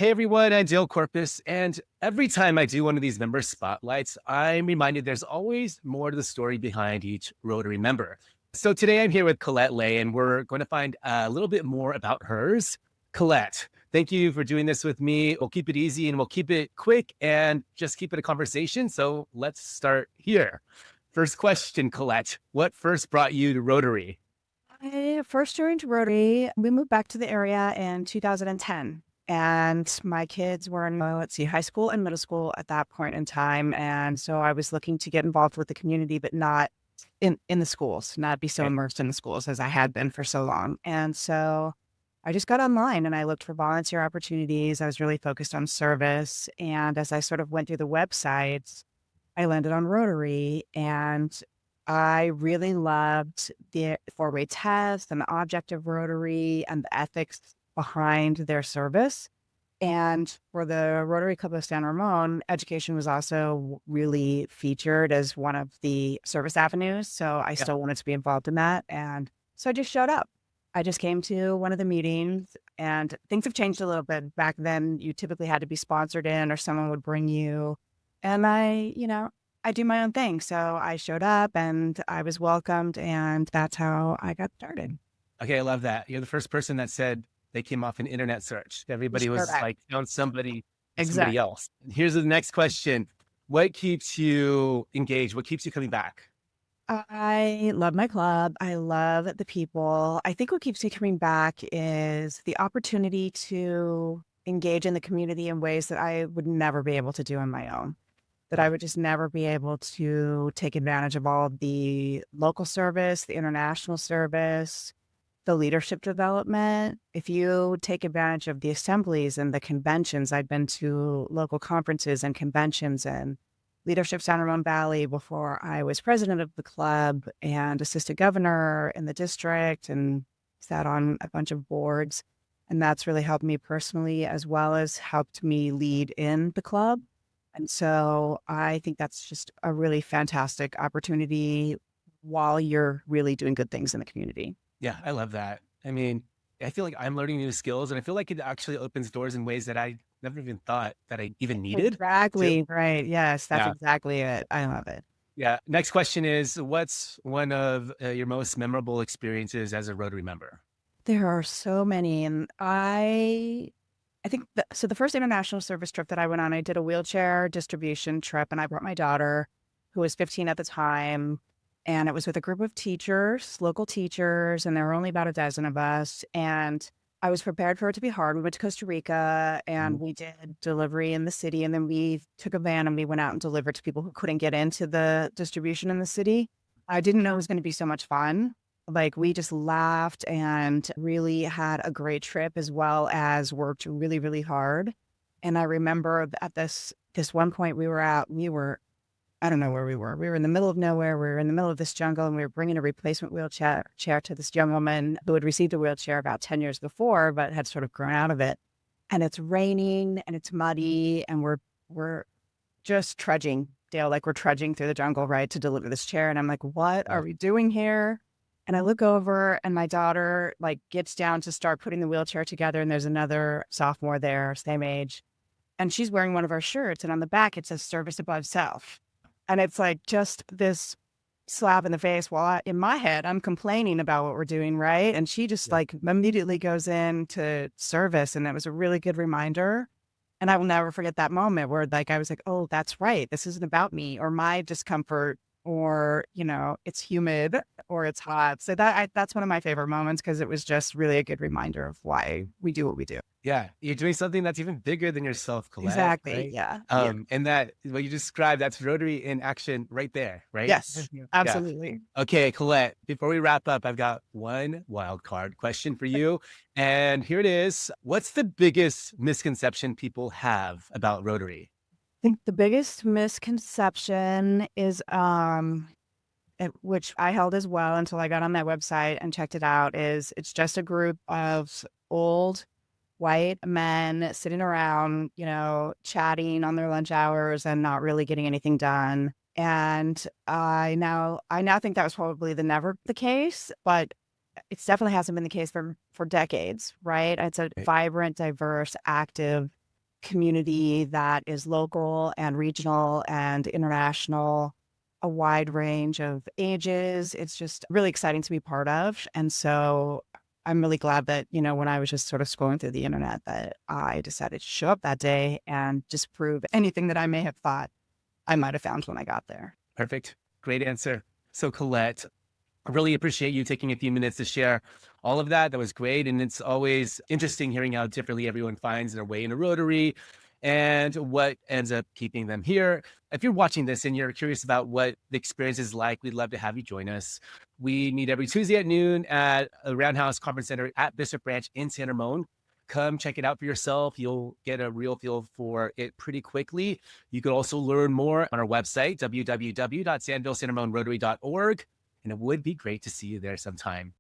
Hey everyone, I'm Dale Corpus, and every time I do one of these member spotlights, I'm reminded there's always more to the story behind each Rotary member. So today I'm here with Colette Lay, and we're going to find a little bit more about hers. Colette, thank you for doing this with me. We'll keep it easy and we'll keep it quick and just keep it a conversation. So let's start here. First question, Colette, what first brought you to Rotary? I first joined Rotary. We moved back to the area in 2010. And my kids were in, high school and middle school at that point in time. And so I was looking to get involved with the community, but not in the schools, not be so Okay. immersed in the schools as I had been for so long. And so I just got online and I looked for volunteer opportunities. I was really focused on service. And as I sort of went through the websites, I landed on Rotary and I really loved the four-way test and the object of Rotary and the ethics behind their service. And for the Rotary Club of San Ramon, education was also really featured as one of the service avenues. So I Yeah. still wanted to be involved in that. And so I just showed up. I just came to one of the meetings and things have changed a little bit. Back then, you typically had to be sponsored in or someone would bring you. And I do my own thing. So I showed up and I was welcomed and that's how I got started. Okay, I love that. You're the first person that said they came off an internet search. Everybody was Correct. like found somebody Exactly. else. Here's the next question. What keeps you engaged? What keeps you coming back? I love my club. I love the people. I think what keeps me coming back is the opportunity to engage in the community in ways that I would never be able to do on my own. That I would just never be able to take advantage of all of the local service, the international service, the leadership development. If you take advantage of the assemblies and the conventions, I've been to local conferences and conventions and Leadership San Ramon Valley before I was president of the club and assistant governor in the district and sat on a bunch of boards. And that's really helped me personally, as well as helped me lead in the club. And so I think that's just a really fantastic opportunity while you're really doing good things in the community. Yeah, I love that. I mean, I feel like I'm learning new skills and I feel like it actually opens doors in ways that I never even thought that I even needed to. Exactly, right, yes, that's Yeah. exactly it, I love it. Yeah. Next question is what's one of your most memorable experiences as a Rotary member? There are so many, and I think the first international service trip that I went on, I did a wheelchair distribution trip, and I brought my daughter, who was 15 at the time, and it was with a group of teachers, local teachers, and there were only about a dozen of us, and I was prepared for it to be hard. We went to Costa Rica, and Mhm. we did delivery in the city, and then we took a van and we went out and delivered to people who couldn't get into the distribution in the city. I didn't know it was gonna be so much fun. Like, we just laughed and really had a great trip as well as worked really, really hard. And I remember at this one point we were I don't know where we were. We were in the middle of nowhere. We were in the middle of this jungle and we were bringing a replacement wheelchair chair to this young woman who had received a wheelchair about 10 years before, but had sort of grown out of it. And it's raining and it's muddy and we're just trudging, Dale, like we're trudging through the jungle, right, to deliver this chair. And I'm like, what are Yeah. we doing here? And I look over and my daughter like gets down to start putting the wheelchair together. And there's another sophomore there, same age. And she's wearing one of our shirts. And on the back, it says service above self. And it's like just this slap in the face while in my head, I'm complaining about what we're doing, right? And she just Yeah. like immediately goes into service. And that was a really good reminder. And I will never forget that moment where like I was like, "Oh, that's right. This isn't about me or my discomfort or, it's humid or it's hot." So that's one of my favorite moments because it was just really a good reminder of why we do what we do. Yeah, you're doing something that's even bigger than yourself, Colette, Exactly. right? Yeah. Yeah. And that what you described, that's Rotary in action right there, right? Yes. Yeah. Yeah. Absolutely. Okay, Colette, before we wrap up, I've got one wild card question for you. And here it is. What's the biggest misconception people have about Rotary? I think the biggest misconception is which I held as well until I got on that website and checked it out, is it's just a group of old white men sitting around, chatting on their lunch hours and not really getting anything done. And I now think that was probably never the case, but it definitely hasn't been the case for decades, right? It's a Right. vibrant, diverse, active community that is local and regional and international, a wide range of ages. It's just really exciting to be part of. And so I'm really glad that, when I was just sort of scrolling through the internet, that I decided to show up that day and disprove anything that I may have thought I might have found when I got there. Perfect. Great answer. So, Colette, I really appreciate you taking a few minutes to share all of that. That was great. And it's always interesting hearing how differently everyone finds their way in a Rotary and what ends up keeping them here. If you're watching this and you're curious about what the experience is like, we'd love to have you join us. We meet every Tuesday at noon at a Roundhouse Conference Center at Bishop Branch in San Ramon. Come check it out for yourself. You'll get a real feel for it pretty quickly. You could also learn more on our website, www.sanvillesanramonrotary.org. And it would be great to see you there sometime.